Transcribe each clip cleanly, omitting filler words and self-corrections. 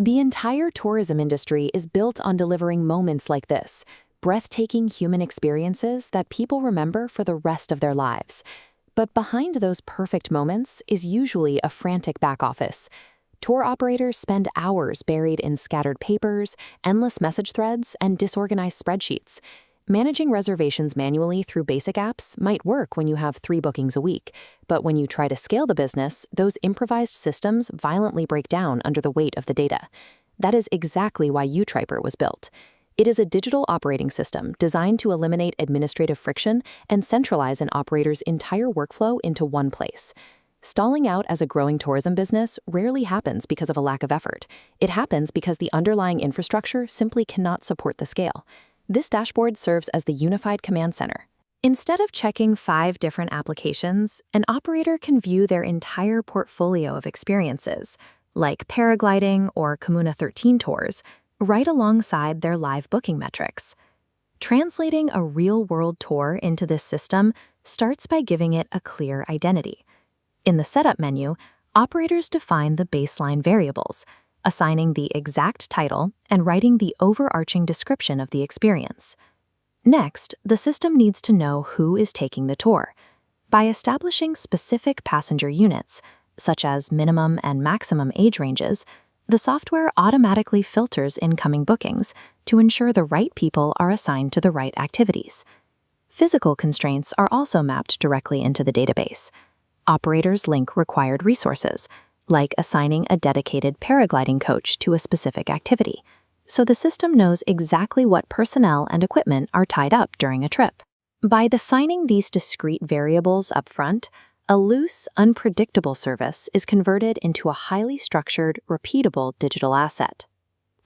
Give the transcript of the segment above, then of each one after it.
The entire tourism industry is built on delivering moments like this, breathtaking human experiences that people remember for the rest of their lives. But behind those perfect moments is usually a frantic back office. Tour operators spend hours buried in scattered papers, endless message threads, and disorganized spreadsheets. Managing reservations manually through basic apps might work when you have 3 bookings a week, but when you try to scale the business, those improvised systems violently break down under the weight of the data. That is exactly why uTriper was built. It is a digital operating system designed to eliminate administrative friction and centralize an operator's entire workflow into one place. Stalling out as a growing tourism business rarely happens because of a lack of effort. It happens because the underlying infrastructure simply cannot support the scale. This dashboard serves as the unified command center. Instead of checking 5 different applications, an operator can view their entire portfolio of experiences, like paragliding or Comuna 13 tours, right alongside their live booking metrics. Translating a real-world tour into this system starts by giving it a clear identity. In the setup menu, operators define the baseline variables, assigning the exact title and writing the overarching description of the experience. Next, the system needs to know who is taking the tour. By establishing specific passenger units, such as minimum and maximum age ranges, the software automatically filters incoming bookings to ensure the right people are assigned to the right activities. Physical constraints are also mapped directly into the database. Operators link required resources, like assigning a dedicated paragliding coach to a specific activity, so the system knows exactly what personnel and equipment are tied up during a trip. By assigning these discrete variables up front, a loose, unpredictable service is converted into a highly structured, repeatable digital asset.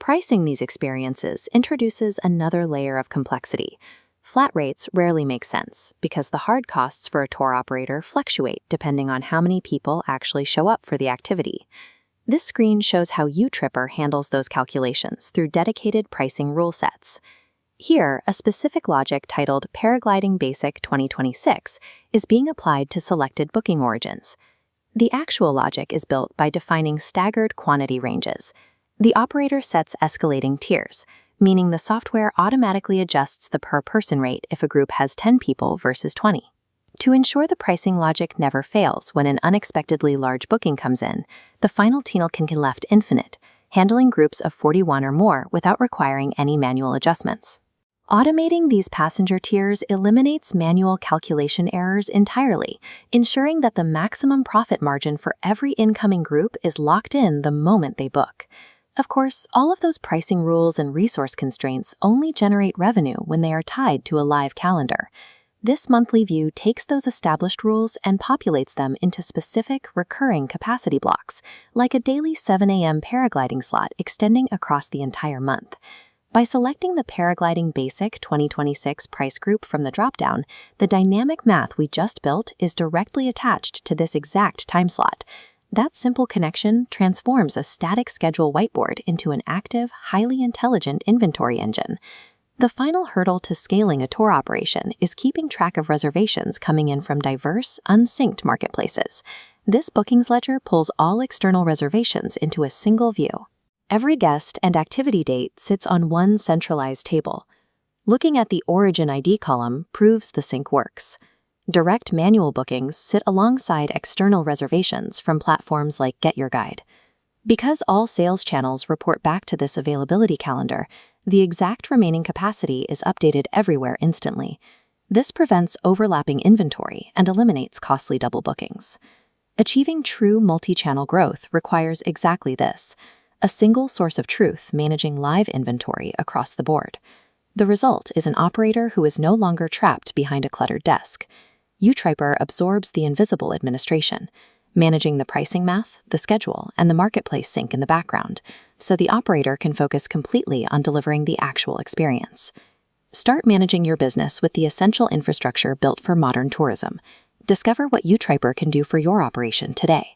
Pricing these experiences introduces another layer of complexity. Flat rates rarely make sense because the hard costs for a tour operator fluctuate depending on how many people actually show up for the activity. This screen shows how uTriper handles those calculations through dedicated pricing rule sets. Here, a specific logic titled Paragliding Basic 2026 is being applied to selected booking origins. The actual logic is built by defining staggered quantity ranges. The operator sets escalating tiers, meaning the software automatically adjusts the per-person rate if a group has 10 people versus 20. To ensure the pricing logic never fails when an unexpectedly large booking comes in, the final tier can be left infinite, handling groups of 41 or more without requiring any manual adjustments. Automating these passenger tiers eliminates manual calculation errors entirely, ensuring that the maximum profit margin for every incoming group is locked in the moment they book. Of course, all of those pricing rules and resource constraints only generate revenue when they are tied to a live calendar. This monthly view takes those established rules and populates them into specific, recurring capacity blocks, like a daily 7 a.m. paragliding slot extending across the entire month. By selecting the Paragliding Basic 2026 price group from the dropdown, the dynamic math we just built is directly attached to this exact time slot. That simple connection transforms a static schedule whiteboard into an active, highly intelligent inventory engine. The final hurdle to scaling a tour operation is keeping track of reservations coming in from diverse, unsynced marketplaces. This bookings ledger pulls all external reservations into a single view. Every guest and activity date sits on one centralized table. Looking at the Origin ID column proves the sync works. Direct manual bookings sit alongside external reservations from platforms like Get Your Guide. Because all sales channels report back to this availability calendar, the exact remaining capacity is updated everywhere instantly. This prevents overlapping inventory and eliminates costly double bookings. Achieving true multi-channel growth requires exactly this: a single source of truth managing live inventory across the board. The result is an operator who is no longer trapped behind a cluttered desk. uTriper absorbs the invisible administration, managing the pricing math, the schedule, and the marketplace sync in the background, so the operator can focus completely on delivering the actual experience. Start managing your business with the essential infrastructure built for modern tourism. Discover what uTriper can do for your operation today.